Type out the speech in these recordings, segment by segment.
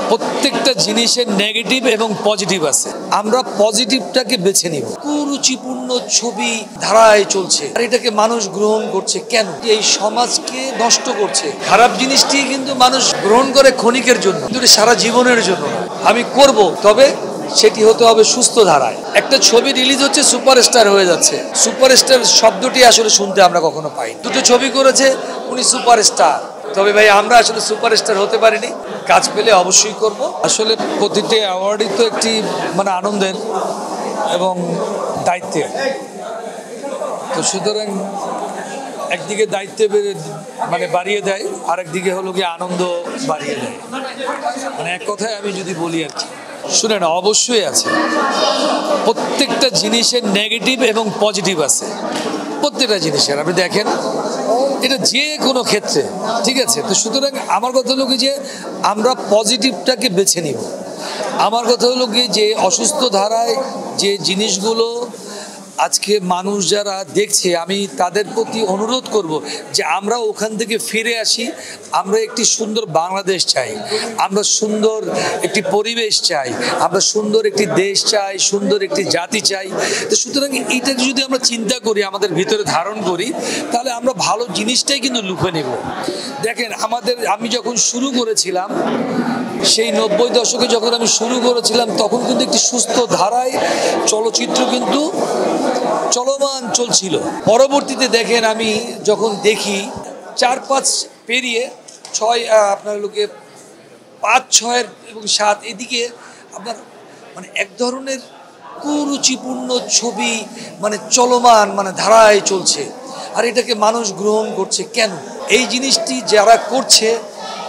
প্রত্যেকটা জিনিসের নেগেটিভ এবং পজিটিভ আছে। আমরা পজিটিভটাকে বেছে নিব। কুরুচিপূর্ণ ছবি ধারায় চলছে আর এটাকে মানুষ গ্রহণ করছে কেন? এই সমাজকে নষ্ট করছে। খারাপ জিনিসটি কিন্তু মানুষ গ্রহণ করে ক্ষণিকের জন্য, কিন্তু সারা জীবনের জন্য না। আমি করব, তবে সেটি হতে হবে সুস্থ ধারায়। একটা ছবি রিলিজ হচ্ছে, সুপারস্টার হয়ে যাচ্ছে। সুপারস্টার শব্দটি আসলে শুনতে আমরা কখনো পাই। দুটো ছবি করেছে, উনি সুপারস্টার। তবে ভাই আমরা আসলে সুপারস্টার হতে পারিনি। কাজ পেলে অবশ্যই করব। আসলে প্রতিটি অ্যাওয়ার্ডই তো একটি আনন্দের এবং দায়িত্বের। তো সুতরাং একদিকে দায়িত্বে বাড়িয়ে দেয়, আরেকদিকে হলো গিয়ে আনন্দ বাড়িয়ে দেয়। এক কথায় আমি যদি বলি আর কি, শুনে না, অবশ্যই আছে। প্রত্যেকটা জিনিসের নেগেটিভ এবং পজিটিভ আছে। প্রত্যেকটা জিনিসের আপনি দেখেন, এটা যে কোনো ক্ষেত্রে, ঠিক আছে? তো সুতরাং আমার কথা হলো কি যে আমরা পজিটিভটাকে বেছে নিব। আমার কথা হলো কি যে অসুস্থ ধারায় যে জিনিসগুলো আজকে মানুষ যারা দেখছে, আমি তাদের প্রতি অনুরোধ করব যে আমরা ওখান থেকে ফিরে আসি। আমরা একটি সুন্দর বাংলাদেশ চাই, আমরা সুন্দর একটি পরিবেশ চাই, আমরা সুন্দর একটি দেশ চাই, সুন্দর একটি জাতি চাই। তো সুতরাং এইটাকে যদি আমরা চিন্তা করি, আমাদের ভিতরে ধারণ করি, তাহলে আমরা ভালো জিনিসটাই কিন্তু লুফে নেব। দেখেন, আমি যখন শুরু করেছিলাম, সেই 90 দশকে যখন আমি শুরু করেছিলাম, তখন কিন্তু একটি সুস্থ ধারায় চলচ্চিত্র কিন্তু চলমান চলছিল। পরবর্তীতে দেখেন, আমি যখন দেখি 4-5 পেরিয়ে 6, আপনার লোকে 5-6 এবং 7 এদিকে আপনার এক ধরনের কুরুচিপূর্ণ ছবি চলমান ধারায় চলছে আর এটাকে মানুষ গ্রহণ করছে কেন? এই জিনিসটি যারা করছে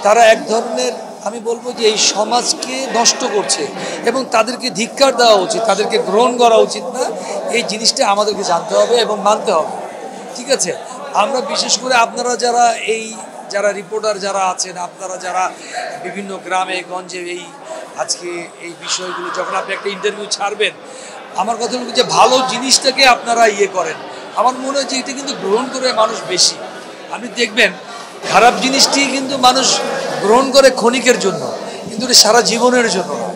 তারা এক ধরনের, আমি বলবো যে এই সমাজকে নষ্ট করছে এবং তাদেরকে ধিক্কার দেওয়া উচিত, তাদেরকে গ্রহণ করা উচিত না। এই জিনিসটা আমাদেরকে জানতে হবে এবং মানতে হবে, ঠিক আছে? আমরা বিশেষ করে আপনারা যারা রিপোর্টার যারা আছেন, আপনারা যারা বিভিন্ন গ্রামে গঞ্জে আজকে এই বিষয়গুলো যখন আপনি একটা ইন্টারভিউ ছাড়বেন, আমার কথা হলো যে ভালো জিনিসটাকে আপনারা করেন। আমার মনে হয় যে এটা কিন্তু গ্রহণ করে মানুষ বেশি। আপনি দেখবেন, খারাপ জিনিসটি কিন্তু মানুষ গ্রহণ করে ক্ষণিকের জন্য, কিন্তু সারা জীবনের জন্য না।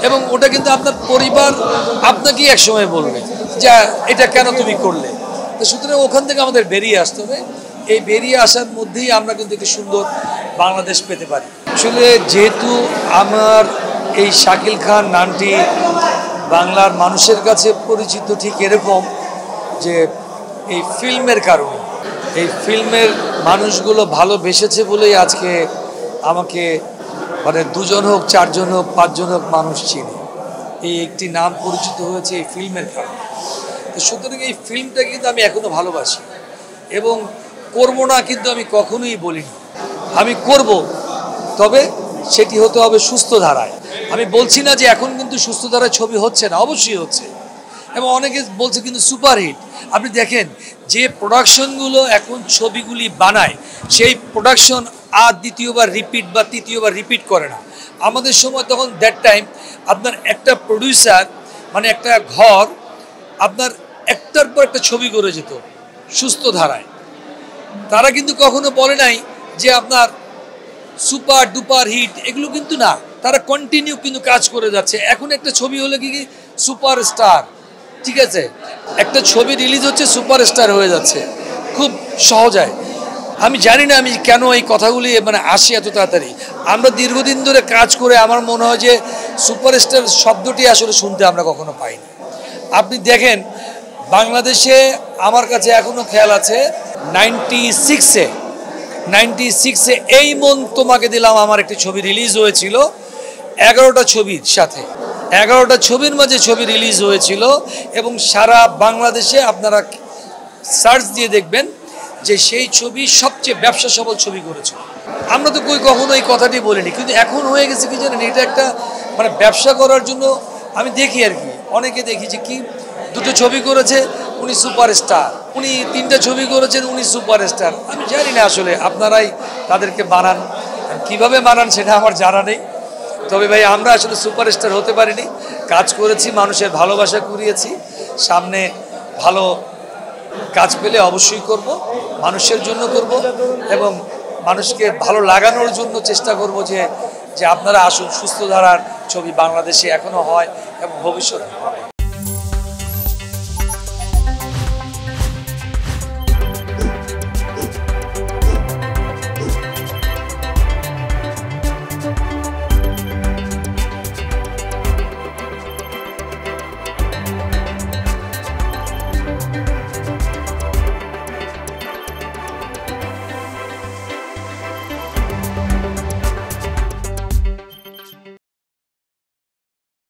এবং ওটা কিন্তু আপনার পরিবার আপনাকেই একসময় বলবে যে এটা কেন তুমি করলে। তো সুতরাং ওখান থেকে আমাদের বেরিয়ে আসতে হবে। এই বেরিয়ে আসার মধ্যেই আমরা কিন্তু একটি সুন্দর বাংলাদেশ পেতে পারি। আসলে যেহেতু আমার এই শাকিল খান নামটি বাংলার মানুষের কাছে পরিচিত, ঠিক এরকম যে এই ফিল্মের কারণে, এই ফিল্মের মানুষগুলো ভালোবেসেছে বলেই আজকে আমাকে 2 জন হোক, 4 জন হোক, 5 জন হোক মানুষ চিনে। এই একটি নাম পরিচিত হয়েছে এই ফিল্মের কারণে। তো সুতরাং এই ফিল্মটাকে কিন্তু আমি এখনো ভালোবাসি এবং করব না কিন্তু আমি কখনোই বলিনি। আমি করব, তবে সেটি হতে হবে সুস্থ ধারায়। আমি বলছি না যে এখন কিন্তু সুস্থ ধারায় ছবি হচ্ছে না, অবশ্যই হচ্ছে এবং অনেকে বলছে কিন্তু সুপারহিট। আপনি দেখেন, যে প্রোডাকশনগুলো এখন ছবিগুলি বানায়, সেই প্রোডাকশন আর দ্বিতীয়বার রিপিট বা তৃতীয়বার রিপিট করে না। আমাদের সময় তখন দ্যাট টাইম আপনার একটা প্রডিউসার একটা ঘর আপনার একটার পর একটা ছবি করে যেত সুস্থ ধারায়। তারা কিন্তু কখনো বলে নাই যে আপনার সুপার ডুপার হিট, এগুলো কিন্তু না। তারা কন্টিনিউ কিন্তু কাজ করে যাচ্ছে। এখন একটা ছবি হলে কি সুপারস্টার, ঠিক আছে? একটা ছবি রিলিজ হচ্ছে, সুপারস্টার হয়ে যাচ্ছে খুব সহজায়। আমি জানি না আমি কেন এই কথাগুলি আসি এত তাড়াতাড়ি। আমরা দীর্ঘদিন ধরে কাজ করে আমার মনে হয় যে সুপারস্টার শব্দটি আসলে শুনতে আমরা কখনো পাইনি। আপনি দেখেন, বাংলাদেশে আমার কাছে এখনো খেয়াল আছে 96-এ এই মন তোমাকে দিলাম আমার একটি ছবি রিলিজ হয়েছিল। 11টা ছবির সাথে 11টা ছবির মাঝে ছবি রিলিজ হয়েছিল এবং সারা বাংলাদেশে আপনারা সার্চ দিয়ে দেখবেন যে সেই ছবি সবচেয়ে ব্যবসা সফল ছবি করেছে। আমরা তো কখনো এই কথাটি বলিনি, কিন্তু এখন হয়ে গেছে কি জানেন, এটা একটা ব্যবসা করার জন্য আমি দেখি আর কি। অনেকে দেখি যে কি 2টো ছবি করেছে, উনি সুপারস্টার, উনি 3টা ছবি করেছেন, উনি সুপারস্টার। আমি জানি না আসলে আপনারাই তাদেরকে বানান, কিভাবে বানান সেটা আমার জানা নেই। তবে ভাই আমরা আসলে সুপারস্টার হতে পারিনি। কাজ করেছি, মানুষের ভালোবাসা কুড়িয়েছি। সামনে ভালো কাজ পেলে অবশ্যই করব, মানুষের জন্য করব এবং মানুষকে ভালো লাগানোর জন্য চেষ্টা করব যে যে আপনারা আসুন, সুস্থ ধারার ছবি বাংলাদেশে এখনো হয় এবং ভবিষ্যতে হবে।